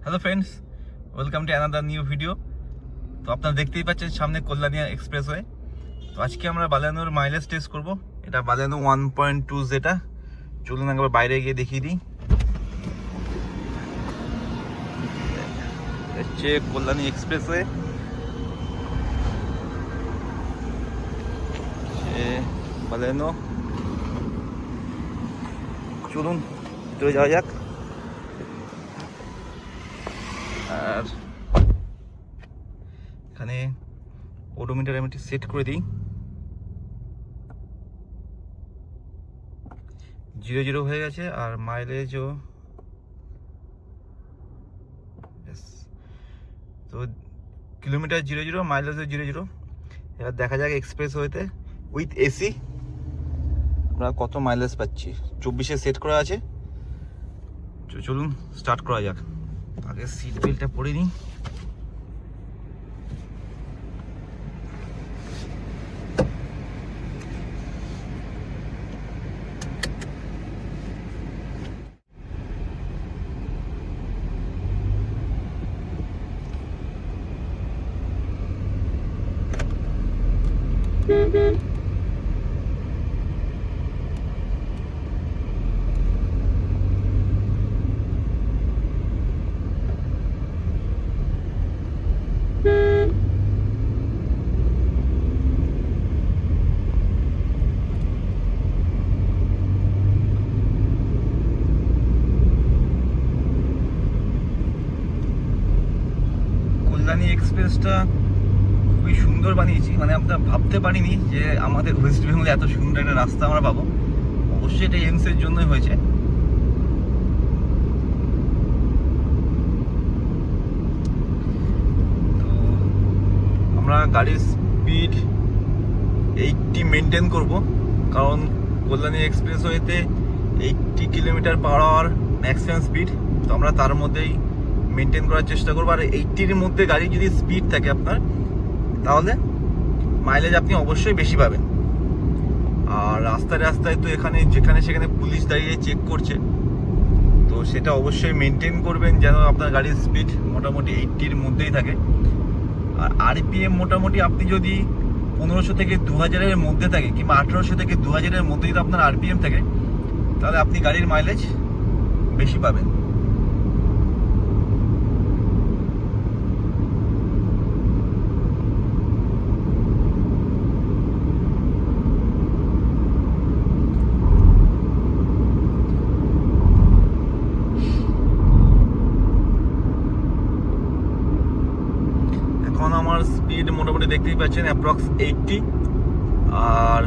Hello friends, welcome to another new video. তো আপনারা দেখতেই পাচ্ছেন সামনে কল্যাণী এক্সপ্রেসওয়ে। তো আজকে আমরা বালেনোর মাইলেজ টেস্ট করব। এটা বালেনো 1.2 যেটা। চলুন একবার বাইরে গিয়ে দেখিয়ে দিই। হচ্ছে কল্যাণী এক্সপ্রেসওয়ে, বালেনো। চলুন ভিতরে যাওয়া যাক। আর এখানে ওডোমিটার আমি সেট করে দিই 0 হয়ে গেছে, আর মাইলেজও তো কিলোমিটার 0 মাইলেজও 0। এবার দেখা যাক এক্সপ্রেসওয়েতে উইথ এসি আমরা কত মাইলেজ পাচ্ছি। 24-এ সেট করা আছে। চলুন স্টার্ট করা যাক। আগে সিট বেল্টটা পরে নিই। কল্যাণী এক্সপ্রেসটা খুবই সুন্দর বানিয়েছি, মানে আমরা ভাবতে পারিনি যে আমাদের ওয়েস্ট বেঙ্গলে এত সুন্দর একটা রাস্তা আমরা পাবো। অবশ্যই এটা এমসের জন্যই হয়েছে। তো আমরা গাড়ির স্পিড 80 মেনটেন করব, কারণ কল্যাণী এক্সপ্রেসওয়েতে 80 kilometre per hour maximum speed. তো আমরা তার মধ্যেই মেনটেন করার চেষ্টা করবো। আর 80-র মধ্যে গাড়ি যদি স্পিড থাকে আপনার, তাহলে মাইলেজ আপনি অবশ্যই বেশি পাবেন। আর রাস্তায় রাস্তায় তো এখানে যেখানে সেখানে পুলিশ দাঁড়িয়ে চেক করছে, তো সেটা অবশ্যই মেনটেন করবেন যেন আপনার গাড়ির স্পিড মোটামুটি 80-র মধ্যেই থাকে। আর আরপিএম মোটামুটি আপনি যদি 1500 থেকে 2000-এর মধ্যে থাকে, কিংবা 1800 থেকে 2000-এর মধ্যে যদি আপনার আরপিএম থাকে, তাহলে আপনি গাড়ির মাইলেজ বেশি পাবেন। এখন আমার স্পিড মোটামুটি দেখতেই পাচ্ছেন অ্যাপ্রক্স 80, আর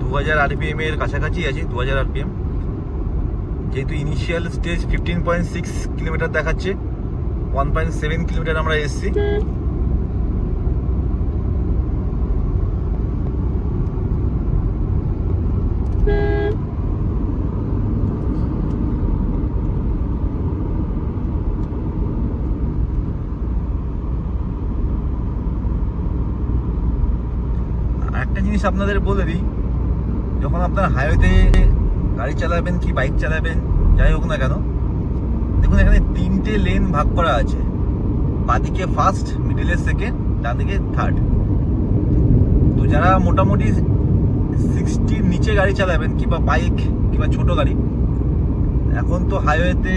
2000 আরপিএম এর কাছাকাছি আছে। 2000 আরপিএম, যেহেতু ইনিশিয়াল স্টেজ 15.6 কিলোমিটার দেখাচ্ছে, 1.7 কিলোমিটার আমরা এসছি। একটা জিনিস আপনাদের বলে দিই, যখন আপনার হাইওয়েতে গাড়ি চালাবেন কি বাইক চালাবেন যাই হোক না কেন, দেখুন এখানে 3টে লেন ভাগ করা আছে। বাঁদিকে ফার্স্ট, মিডিলে সেকেন্ড, ডান দিকে থার্ড। তো যারা মোটামুটি 60-র নিচে গাড়ি চালাবেন, কিংবা বাইক কিংবা ছোট গাড়ি, এখন তো হাইওয়েতে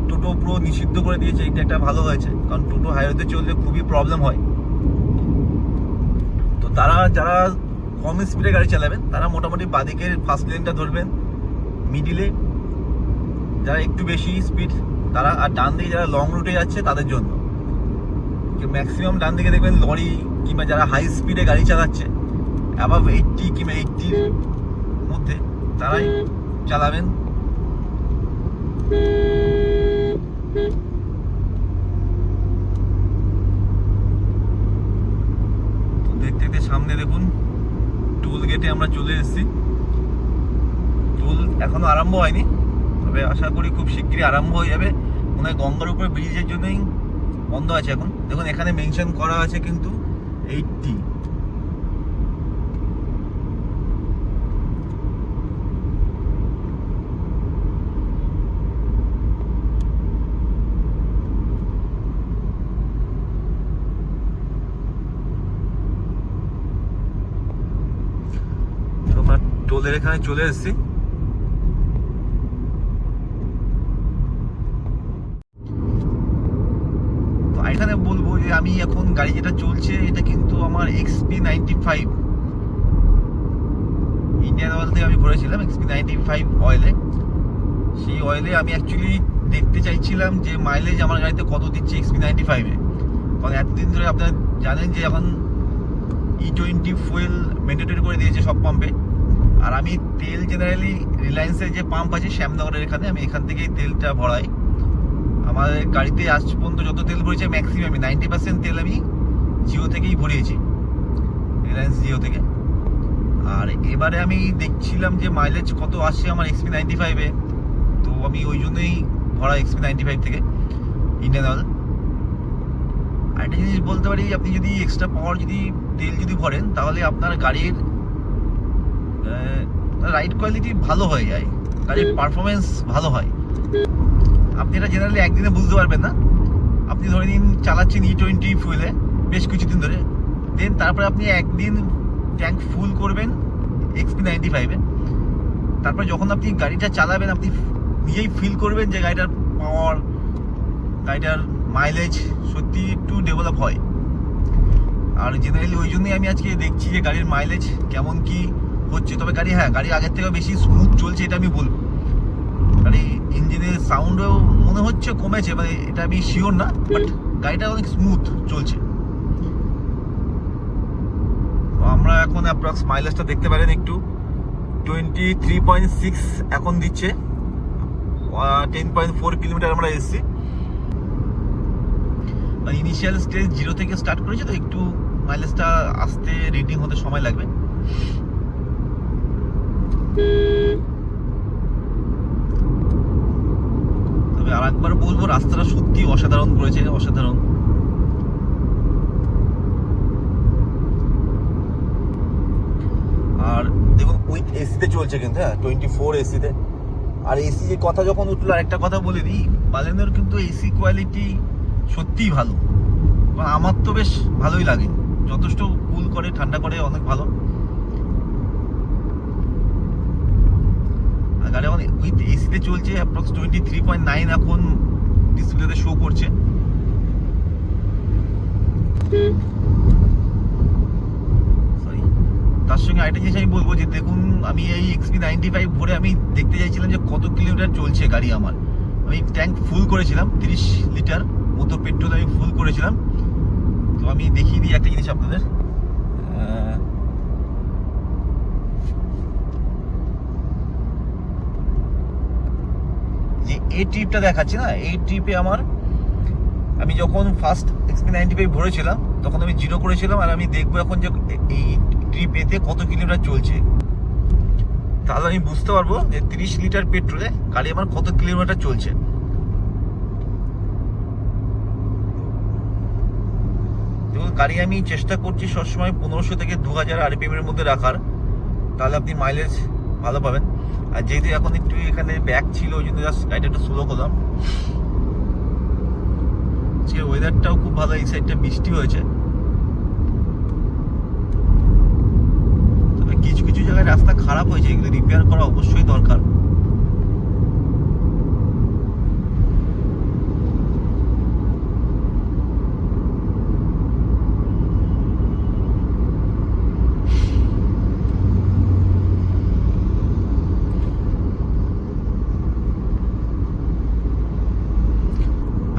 টোটো পুরো নিষিদ্ধ করে দিয়েছে। এটা একটা ভালো হয়েছে, কারণ টোটো হাইওয়েতে চললে খুবই প্রবলেম হয়। তো যারা কম স্পিডে গাড়ি চালাবেন, তারা মোটামুটি বাঁদিকের ফার্স্ট লেনটা ধরবেন, মিডিলে যারা একটু বেশি স্পিড তারা, আর ডান দিকে যারা লং রুটে যাচ্ছে তাদের জন্য। ম্যাক্সিমাম ডান দিকে দেখবেন লরি কিংবা যারা হাই স্পিডে গাড়ি চালাচ্ছে, অ্যাবাভ 80 কিংবা 80-র মধ্যে, তারাই চালাবেন। তো দেখতে দেখতে সামনে দেখুন টোল গেটে আমরা চলে এসেছি। টোল এখনো আরম্ভ হয়নি, তবে আশা করি খুব শিগগিরই আরম্ভ হয়ে যাবে। মনে হয় গঙ্গার উপরে ব্রিজের জন্যই বন্ধ আছে এখন। দেখুন এখানে মেনশন করা আছে কিন্তু 80। ফুয়েলের এখানে চলে এসেছি। তো এখানে বলবো যে আমি এখন গাড়ি যেটা চলছে এটা কিন্তু আমার XP95 ইন্ডিয়ান অয়েল থেকে আমি ভরেছিলাম, XP95 অয়েলে। সেই অয়েলে আমি অ্যাকচুয়ালি দেখতে চাইছিলাম যে মাইলেজ আমার গাড়িতে কত দিচ্ছে XP95-এ, কারণ এতদিন ধরে আপনারা জানেন যে এখন E20 ফুয়েল ম্যান্ডেটরি করে দিয়েছে সব পাম্পে। আর আমি তেল জেনারেলি রিলায়েন্সের যে পাম্প আছে শ্যামনগরের এখানে, আমি এখান থেকেই তেলটা ভরাই। আমার গাড়িতে আজ পর্যন্ত যত তেল ভরেছে ম্যাক্সিমাম 90% তেল আমি জিও থেকেই ভরিয়েছি, রিলায়েন্স জিও থেকে। আর এবারে আমি দেখছিলাম যে মাইলেজ কত আসছে আমার XP95-এ, তো আমি ওই জন্যই ভরা XP95 থেকে ইন্ডিয়ান অয়েল। আর একটা জিনিস বলতে পারি, আপনি যদি এক্সট্রা পাওয়ার যদি তেল যদি ভরেন তাহলে আপনার গাড়ির রাইড কোয়ালিটি ভালো হয়ে যায়, গাড়ির পারফরমেন্স ভালো হয়। আপনি এটা জেনারেলি একদিনে বুঝতে পারবেন না। আপনি ধরে নিন চালাচ্ছেন E20 ফুয়েলে বেশ কিছুদিন ধরে, দেন তারপরে আপনি একদিন ট্যাঙ্ক ফুল করবেন XP95-এ, তারপরে যখন আপনি গাড়িটা চালাবেন আপনি নিজেই ফিল করবেন যে গাড়িটার পাওয়ার, গাড়িটার মাইলেজ সত্যি একটু ডেভেলপ হয়। আর জেনারেলি ওই জন্যই আমি আজকে দেখছি যে গাড়ির মাইলেজ কেমন কি হচ্ছে। তবে গাড়ি, হ্যাঁ, গাড়ি আগের থেকে বেশি স্মুথ চলছে, এটা আমি বলবো। গাড়ি ইঞ্জিনের সাউন্ডও মনে হচ্ছে কমেছে, মানে এটা আমি শিওর না, বাট গাড়িটা অনেক স্মুথ চলছে। আমরা এখন অ্যাপ্রক্স মাইলেজটা দেখতে পারেন একটু, 23.6 এখন দিচ্ছে, 10.4 কিলোমিটার আমরা এসেছি। মানে ইনিশিয়াল স্টেজ 0 থেকে স্টার্ট করেছে, তো একটু মাইলেজটা আসতে রিডিং হতে সময় লাগবে। তবে আর একবার বলবো, রাস্তাটা সত্যি অসাধারণ করেছে, অসাধারণ। আর দেখুন উইথ এসিতে চলছে কিন্তু, হ্যাঁ 24 এসিতে। আর এসি কথা যখন উঠলো, আরেকটা কথা বলে দিই, বালেনোর কিন্তু এসি কোয়ালিটি সত্যিই ভালো, আমার তো বেশ ভালোই লাগে, যথেষ্ট কুল করে, ঠান্ডা করে, অনেক ভালো। আর গাড়ি এখন উইথ এসিতে চলছে, অ্যাপ্রক্স 23.9 এখন ডিসপ্লেতে শো করছে। তার সঙ্গে আরেকটা জিনিস আমি বলবো যে দেখুন, আমি এই XP95 ভরে আমি দেখতে চাইছিলাম যে কত কিলোমিটার চলছে গাড়ি আমার। আমি ট্যাঙ্ক ফুল করেছিলাম, 30 লিটার মতো পেট্রোল আমি ফুল করেছিলাম। তো আমি দেখিয়ে দিই একটা জিনিস আপনাদের, যে এই ট্রিপটা দেখাচ্ছি না, এই ট্রিপে আমি যখন ফার্স্ট XP95 ভরেছিলাম তখন আমি 0 করেছিলাম, আর আমি দেখবো এখন যে এই ট্রিপ এতে কত কিলোমিটার চলছে, তাহলে আমি বুঝতে পারবো যে 30 লিটার পেট্রোলে গাড়ি আমার কত কিলোমিটার চলছে। দেখুন, গাড়ি আমি চেষ্টা করছি সবসময় 1500 থেকে 2000 RPM এর মধ্যে রাখার, তাহলে আপনি মাইলেজ ভালো পাবেন। আর যেহেতু এখন একটু এখানে ব্যাক ছিল, ওই জন্য জাস্ট গাড়িটা একটু স্লো করলাম। আজকে ওয়েদারটাও খুব ভালো, এই সাইডটা বৃষ্টি হয়েছে। তবে কিছু কিছু জায়গায় রাস্তা খারাপ হয়েছে, এগুলো রিপেয়ার করা অবশ্যই দরকার।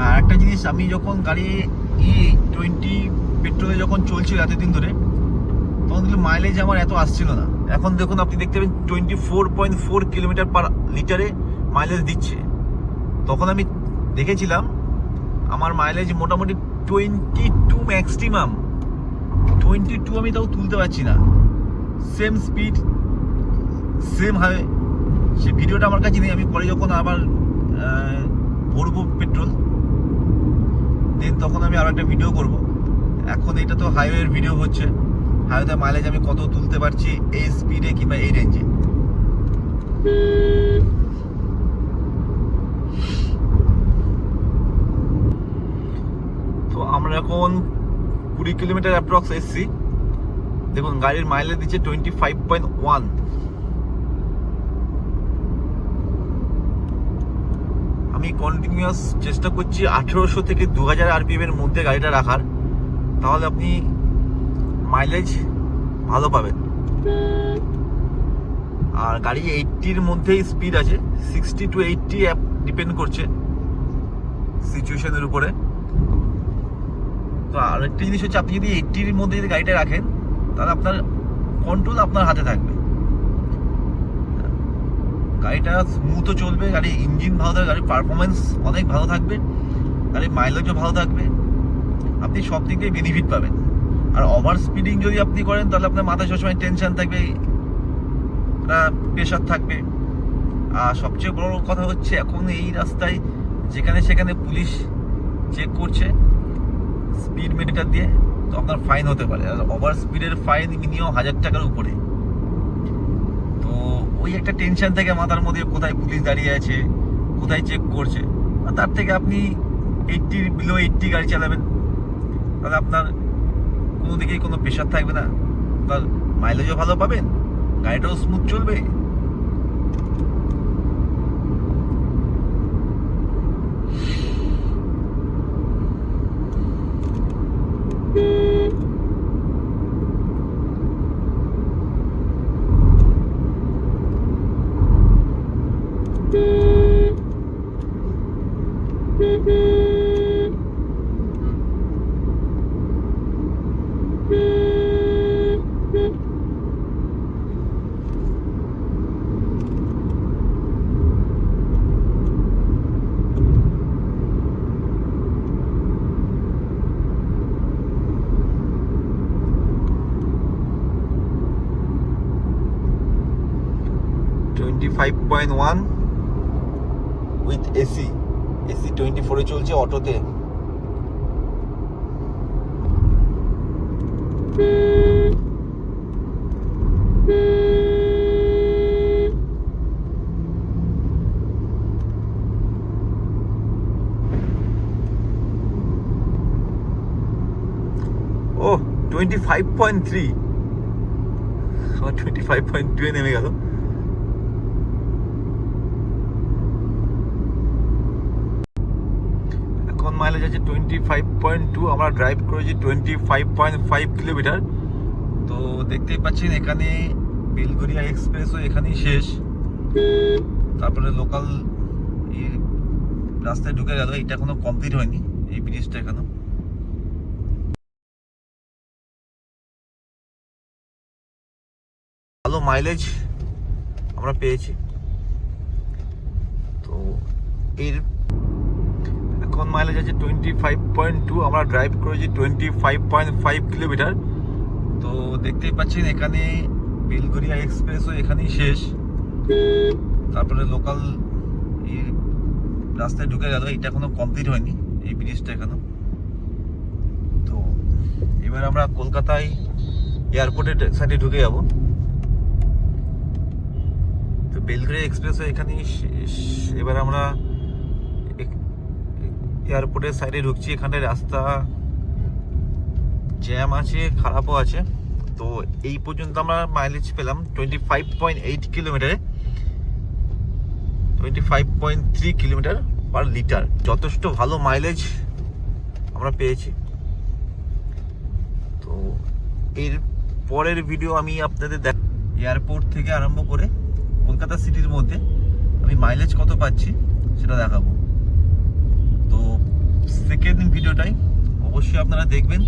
আর একটা জিনিস, আমি যখন গাড়ি E20 পেট্রোলে যখন চলছিল এতদিন ধরে, তখন কিন্তু মাইলেজ আমার এত আসছিল না। এখন দেখুন, আপনি দেখতে পাবেন 24.4 কিলোমিটার পার লিটারে মাইলেজ দিচ্ছে। তখন আমি দেখেছিলাম আমার মাইলেজ মোটামুটি 22 ম্যাক্সিমাম, 22 আমি তাও তুলতে পারছি না। সেম স্পিড, সেম হাইওয়ে, সে ভিডিওটা আমার কাছে নেই। আমি পরে যখন আবার ভরবো পেট্রোল, দেন তখন আমি আরো একটা ভিডিও করব। এখন এটা তো হাইওয়ের ভিডিও হচ্ছে, হাইওয়েতে মাইলেজ আমি কত তুলতে পারছি এই স্পিডে কিংবা এই রেঞ্জে। তো আমরা এখন 20 কিলোমিটার অ্যাপ্রক্স এসছি। দেখুন গাড়ির মাইলেজ দিচ্ছে 25.1। আমি কন্টিনিউয়াস চেষ্টা করছি 1800 থেকে 2000 RPM এর মধ্যে গাড়িটা রাখার, তাহলে আপনি মাইলেজ ভালো পাবেন। আর গাড়ি 80-র মধ্যেই স্পিড আছে, 60 to 80 ডিপেন্ড করছে সিচুয়েশনের উপরে। তো আরেকটা জিনিস হচ্ছে, আপনি যদি 80-র মধ্যে যদি গাড়িটা রাখেন, তাহলে আপনার কন্ট্রোল আপনার হাতে থাকবে, গাড়িটা স্মুথও চলবে, গাড়ির ইঞ্জিন ভালো থাকবে, গাড়ির পারফরমেন্স অনেক ভালো থাকবে, গাড়ির মাইলেজও ভালো থাকবে, আপনি সব দিক দিয়ে বেনিফিট পাবেন। আর ওভার স্পিডিং যদি আপনি করেন, তাহলে আপনার মাথায় সবসময় টেনশন থাকবে, প্রেশার থাকবে। আর সবচেয়ে বড় কথা হচ্ছে, এখন এই রাস্তায় যেখানে সেখানে পুলিশ চেক করছে স্পিড মিটার দিয়ে, তো আপনার ফাইন হতে পারে। আর ওভার স্পিডের ফাইন মিনিমাম 1000 টাকার উপরে। তো ওই একটা টেনশন থাকে মাথার মধ্যে, কোথায় পুলিশ দাঁড়িয়ে আছে, কোথায় চেক করছে। আর তার থেকে আপনি 80 বিলো 80 গাড়ি চালাবেন, তাহলে আপনার কোনো দিকেই কোনো প্রেশার থাকবে না, আপনার মাইলেজও ভালো পাবেন, গাড়িটাও স্মুথ চলবে। $25.1 উইথ এসি 24-এ চলছে অটোতে। ও 25.3, 25.2 এ নেমে গেল। এখন মাইলেজ আছে 25.2, আমরা ড্রাইভ করেছি 25.5 কিলোমিটার। তো দেখতেই পাচ্ছেন এখানে বেলঘরিয়া এক্সপ্রেসও এখানেই শেষ, তারপরে লোকাল এই রাস্তায় ঢুকে গেল। এটা এখনো কমপ্লিট হয়নি, এই ব্রিজটা এখনো। ভালো মাইলেজ আমরা পেয়েছি। তো এর এখন মাইলেজ আছে 25.2, আমরা ড্রাইভ করেছি 25.5 কিলোমিটার। তো দেখতেই পাচ্ছেন এখানে বেলঘরিয়া এক্সপ্রেসও এখানেই শেষ, তারপরে লোকাল এই রাস্তায় ঢুকে গেল। এটা এখনো কমপ্লিট হয়নি, এই ব্রিজটা এখনো। তো এবার আমরা কলকাতায় এয়ারপোর্টের সাইডে ঢুকে যাব। তো বেলঘরিয়া এক্সপ্রেসও এখানেই শেষ। এবার আমরা এয়ারপোর্টের সাইডে ঢুকছি। এখানে রাস্তা জ্যাম আছে, খারাপও আছে। তো এই পর্যন্ত আমরা মাইলেজ পেলাম 25.8 কিলোমিটারে, 25.3 কিলোমিটার পার লিটার। যথেষ্ট ভালো মাইলেজ আমরা পেয়েছি। তো এর পরের ভিডিও আমি আপনাদের এয়ারপোর্ট থেকে আরম্ভ করে কলকাতা সিটির মধ্যে আমি মাইলেজ কত পাচ্ছি সেটা দেখাবো। তো সেকেন্ড ভিডিওটাই অবশ্যই আপনারা দেখবেন।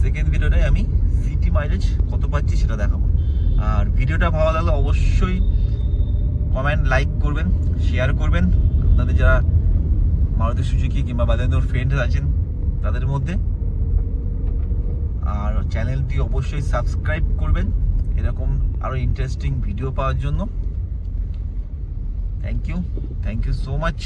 সেকেন্ড ভিডিওটাই আমি সিটি মাইলেজ কত পাচ্ছি সেটা দেখাবো। আর ভিডিওটা ভালো লাগলে অবশ্যই কমেন্ট, লাইক করবেন, শেয়ার করবেন আপনাদের যারা মারুতি সুজুকি কিংবা বাজানোর ফ্রেন্ড আছেন তাদের মধ্যে। আর চ্যানেলটি অবশ্যই সাবস্ক্রাইব করবেন এরকম আরও ইন্টারেস্টিং ভিডিও পাওয়ার জন্য। Thank you so much.